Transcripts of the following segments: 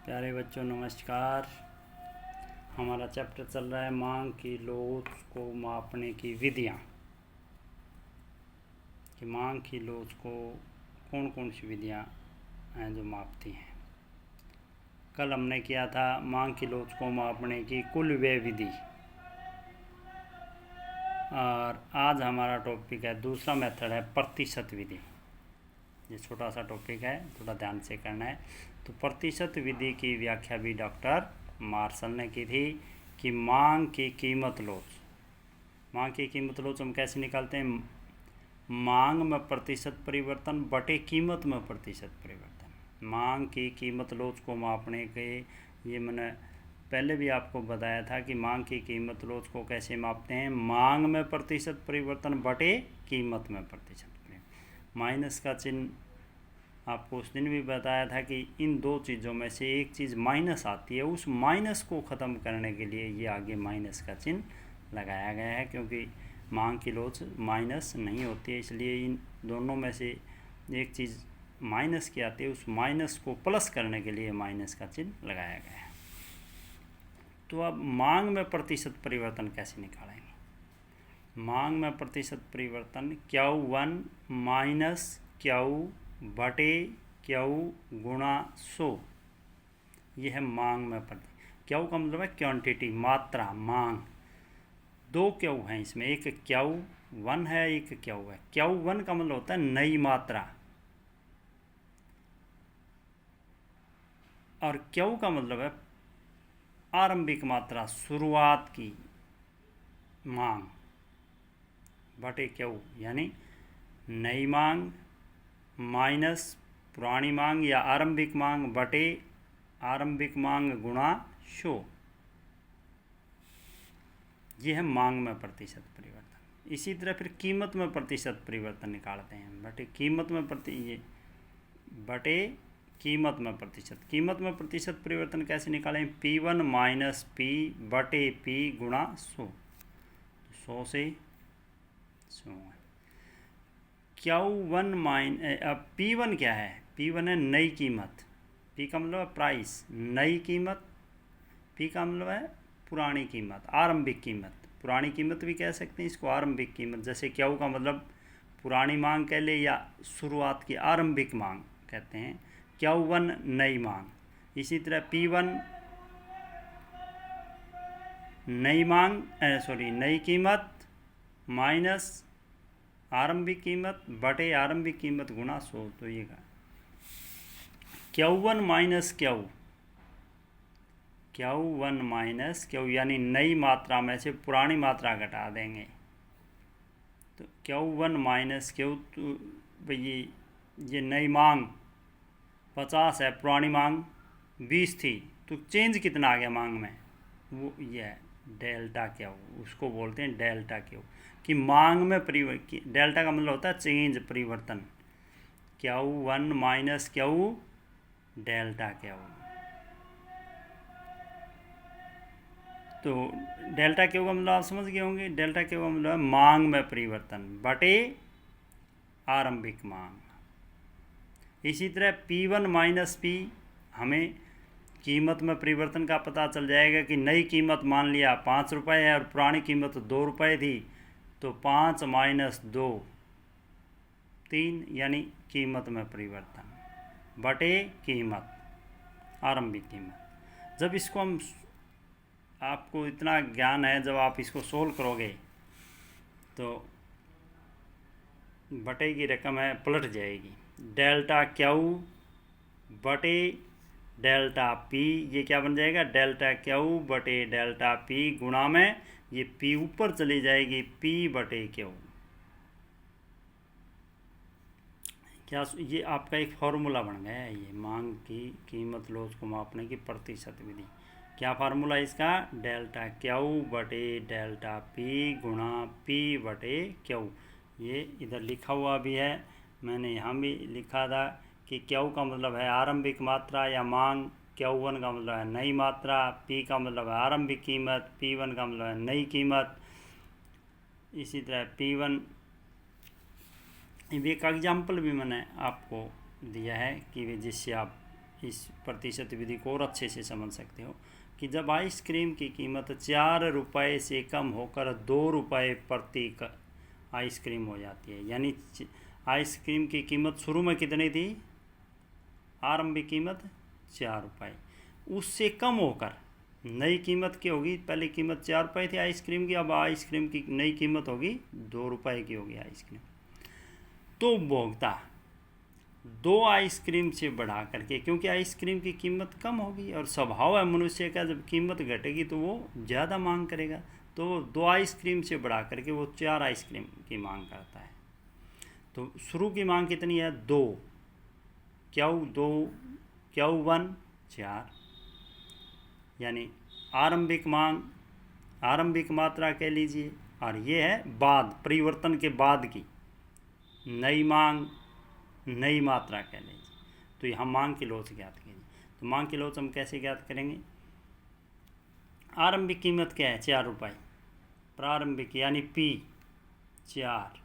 प्यारे बच्चों नमस्कार। हमारा चैप्टर चल रहा है मांग की लोच को मापने की विधियाँ। कि मांग की लोच को कौन कौन सी विधियाँ हैं जो मापती हैं। कल हमने किया था मांग की लोच को मापने की कुल व्यय विधि, और आज हमारा टॉपिक है दूसरा मेथड है प्रतिशत विधि। ये छोटा सा टॉपिक है, थोड़ा ध्यान से करना है। तो प्रतिशत विधि की व्याख्या भी डॉक्टर मार्शल ने की थी कि मांग की कीमत लोच। मांग की कीमत लोच हम कैसे निकालते हैं? मांग में प्रतिशत परिवर्तन बटे कीमत में प्रतिशत परिवर्तन। मांग की कीमत लोच को मापने के ये मैंने पहले भी आपको बताया था कि मांग की कीमत लोच को कैसे मापते हैं। मांग में प्रतिशत परिवर्तन बटे कीमत में प्रतिशत परिवर्तन। माइनस का चिन्ह आपको उस दिन भी बताया था कि इन दो चीज़ों में से एक चीज़ माइनस आती है, उस माइनस को ख़त्म करने के लिए ये आगे माइनस का चिन्ह लगाया गया है, क्योंकि मांग की लोच माइनस नहीं होती है। इसलिए इन दोनों में से एक चीज़ माइनस की आती है, उस माइनस को प्लस करने के लिए माइनस का चिन्ह लगाया गया है। तो अब मांग में प्रतिशत परिवर्तन कैसे निकालेंगे? मांग में प्रतिशत परिवर्तन Q1 माइनस Q बटे Q गुणा 100, यह है मांग में Q का मतलब है क्वांटिटी, मात्रा, मांग। दो Q हैं इसमें, एक Q1 है, एक Q है। Q1 का मतलब होता है नई मात्रा, और Q का मतलब है आरंभिक मात्रा, शुरुआत की मांग, बटे Q, यानी नई मांग माइनस पुरानी मांग या आरंभिक मांग बटे आरंभिक मांग गुणा 100, यह है मांग में प्रतिशत परिवर्तन। इसी तरह फिर कीमत में प्रतिशत परिवर्तन निकालते हैं, बटे कीमत में बटे कीमत में प्रतिशत। कीमत में प्रतिशत परिवर्तन कैसे निकालें? P1 माइनस P बटे P गुणा 100, 100 से 100 है। Q1 अब P1 क्या है? P1 है नई कीमत। P का मतलब है प्राइस, नई कीमत। P का मतलब है पुरानी कीमत, आरंभिक कीमत। पुरानी कीमत भी कह सकते हैं इसको, आरंभिक कीमत। जैसे Q का मतलब पुरानी मांग कह ले या शुरुआत की आरंभिक मांग कहते हैं। Q1 नई मांग। इसी तरह P1 नई मांग नई कीमत माइनस आरंभिक कीमत बटे आरंभिक कीमत गुणा 100। तो ये Q1 minus Q1 minus Q, यानी नई मात्रा में से पुरानी मात्रा घटा देंगे। तो Q1 माइनस Q, तो भाई ये नई मांग 50 है, पुरानी मांग 20 थी, तो चेंज कितना आ गया मांग में? वो ये है डेल्टा Q, उसको बोलते हैं डेल्टा Q। कि मांग में परिवर्तन, डेल्टा का मतलब होता है चेंज, परिवर्तन। Q1 minus Q delta Q। तो डेल्टा Q का मतलब आप समझ गए होंगे। डेल्टा Q का मतलब है मांग में परिवर्तन बटे आरंभिक मांग। इसी तरह P1 माइनस P, हमें कीमत में परिवर्तन का पता चल जाएगा कि नई कीमत मान लिया 5 रुपये है और पुरानी कीमत 2 रुपये थी, तो 5 माइनस 2 3, यानी कीमत में परिवर्तन बटे कीमत, आरंभिक कीमत। जब इसको हम, आपको इतना ज्ञान है, जब आप इसको सोल्व करोगे तो बटे की रकम है पलट जाएगी। डेल्टा Q बटे डेल्टा P, ये क्या बन जाएगा? डेल्टा Q बटे डेल्टा P गुणा में ये P ऊपर चली जाएगी, P बटे Q। क्या ये आपका एक फॉर्मूला बन गया है, ये मांग की कीमत लोच को मापने की प्रतिशत विधि। क्या फार्मूला इसका? डेल्टा Q बटे डेल्टा P गुणा P बटे Q। ये इधर लिखा हुआ भी है, मैंने यहाँ भी लिखा था कि Q का मतलब है आरंभिक मात्रा या मांग, Q1 का मतलब है नई मात्रा, P का मतलब है आरंभिक कीमत, P1 का मतलब है नई कीमत। इसी तरह P1, ये एक एग्जाम्पल भी मैंने आपको दिया है कि जिससे आप इस प्रतिशत विधि को और अच्छे से समझ सकते हो कि जब आइसक्रीम की कीमत 4 रुपये से कम होकर 2 रुपये प्रति आइसक्रीम हो जाती है, यानी आइसक्रीम की कीमत शुरू में कितनी थी, आरंभिक कीमत 4 रुपये, उससे कम होकर नई कीमत क्या होगी, पहले कीमत 4 रुपये थी आइसक्रीम की, अब आइसक्रीम की नई कीमत होगी 2 रुपये की होगी आइसक्रीम। तो उपभोक्ता 2 आइसक्रीम से बढ़ा करके, क्योंकि आइसक्रीम की कीमत कम होगी और स्वभाव है मनुष्य का जब कीमत घटेगी तो वो ज़्यादा मांग करेगा, तो 2 आइसक्रीम से बढ़ा करके वो 4 आइसक्रीम की मांग करता है। तो शुरू की मांग कितनी है, 2, क्यू 1 4, यानी आरंभिक मांग, आरंभिक मात्रा कह लीजिए, और ये है बाद, परिवर्तन के बाद की नई मांग, नई मात्रा कह लीजिए। तो यहाँ मांग की लोच ज्ञात कीजिए। तो मांग की लोच हम कैसे ज्ञात करेंगे, आरंभिक कीमत क्या है 4 रुपये, प्रारंभिक यानी P 4,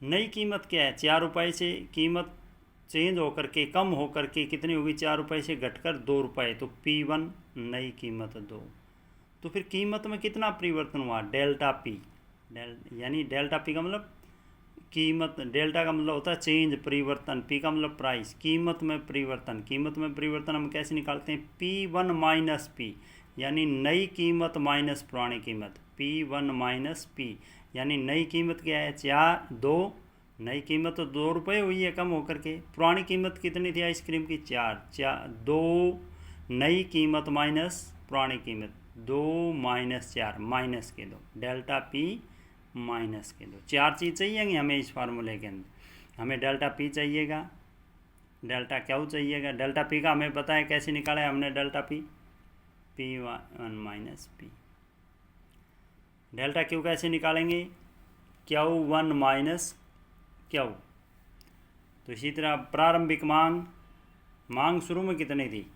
नई कीमत क्या है 4 रुपये से कीमत चेंज होकर के कम होकर के कितनी होगी, 4 रुपये से घटकर 2 रुपये, तो P1 नई कीमत 2। तो फिर कीमत में कितना परिवर्तन हुआ, डेल्टा P, यानी डेल्टा P का मतलब कीमत, डेल्टा का मतलब होता है चेंज, परिवर्तन, P का मतलब प्राइस, कीमत में परिवर्तन। कीमत में परिवर्तन हम कैसे निकालते हैं, P1 माइनस P, यानी नई कीमत माइनस पुरानी कीमत, P1 माइनस P, यानी नई कीमत क्या है 2, नई कीमत तो 2 रुपये हुई है कम होकर के, पुरानी कीमत कितनी थी आइसक्रीम की 4, 2 नई कीमत माइनस पुरानी कीमत, 2 माइनस 4, माइनस के 2, डेल्टा P माइनस के 2। 4 चीज़ चाहिएंगी हमें इस फार्मूले के अंदर, हमें डेल्टा P चाहिएगा, डेल्टा क्यू चाहिएगा, डेल्टा P का हमें पता है कैसे निकाला है हमने, delta P1 minus P, delta Q कैसे निकालेंगे, Q1 माइनस Q। तो इसी तरह प्रारंभिक मांग शुरू में कितनी थी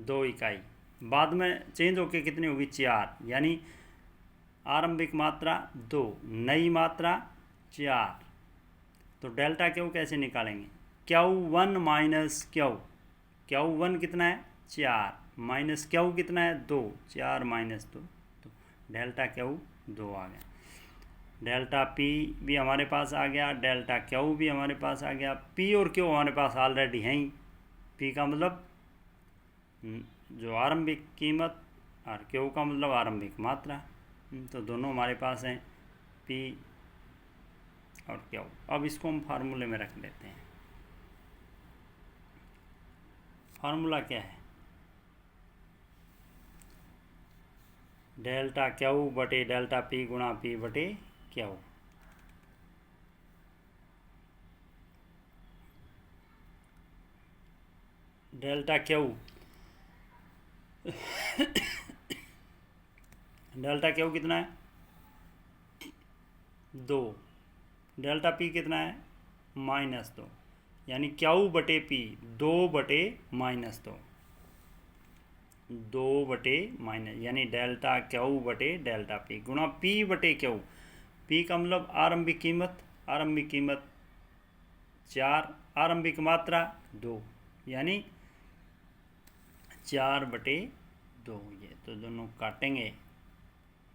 2 इकाई, बाद में चेंज होके कितनी होगी 4, यानी आरंभिक मात्रा 2, नई मात्रा 4। तो डेल्टा Q कैसे निकालेंगे, Q1 माइनस Q1 कितना है 4, माइनस Q कितना है 2, 4 माइनस 2, तो डेल्टा Q 2 आ गया। डेल्टा P भी हमारे पास आ गया, डेल्टा Q भी हमारे पास आ गया, P और Q हमारे पास ऑलरेडी हैं ही। P का मतलब जो आरंभिक कीमत और Q का मतलब आरंभिक मात्रा, तो दोनों हमारे पास हैं P और Q। अब इसको हम फार्मूले में रख लेते हैं। फार्मूला क्या है, डेल्टा Q बटे डेल्टा P गुणा P बटे Q। Delta Q delta Q कितना है 2, डेल्टा P कितना है -2, यानी Q बटे P 2 बटे -2, 2 बटे माइनस, यानी डेल्टा Q बटे डेल्टा P गुणा P बटे Q। P का मतलब आरंभिक कीमत 4, आरंभिक मात्रा 2, यानी 4 बटे 2। ये तो दोनों काटेंगे,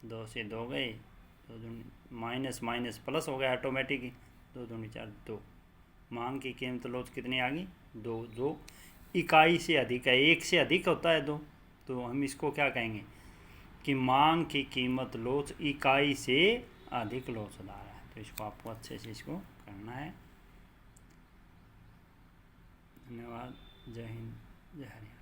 2 से 2 गए, तो माइनस माइनस प्लस हो गया ऑटोमेटिक ही, 2 दूनी 4, 2। मांग की कीमत लोच कितनी आ गई 2, 2 इकाई से अधिक है, 1 से अधिक होता है 2, तो हम इसको क्या कहेंगे कि मांग की कीमत लोच इकाई से अधिक लोचदार है। तो इसको आपको अच्छे से इसको करना है। धन्यवाद। जय हिंद, जय हरियाणा।